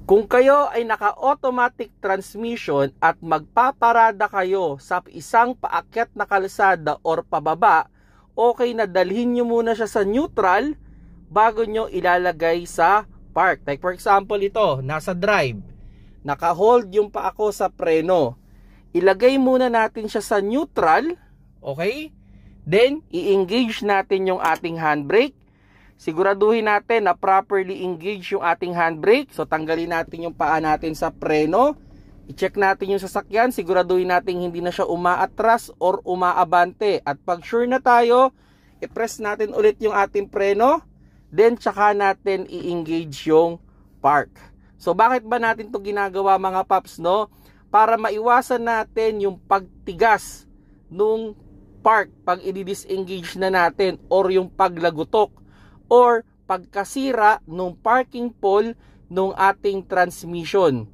Kung kayo ay naka-automatic transmission at magpaparada kayo sa isang paakyat na kalsada or pababa, okay na dalhin nyo muna siya sa neutral bago nyo ilalagay sa park. Like for example ito, nasa drive, naka-hold yung paa ko sa preno. Ilagay muna natin siya sa neutral, okay? Then, i-engage natin yung ating handbrake. Siguraduhin natin na properly engage yung ating handbrake. So, tanggalin natin yung paa natin sa preno. I-check natin yung sasakyan. Siguraduhin natin hindi na siya umaatras or umaabante. At pag sure na tayo, i-press natin ulit yung ating preno. Then, tsaka natin i-engage yung park. So, bakit ba natin ito ginagawa mga paps, no? Para maiwasan natin yung pagtigas nung park pag i-disengage na natin or yung paglagutok or pagkasira nung parking pole nung ating transmission.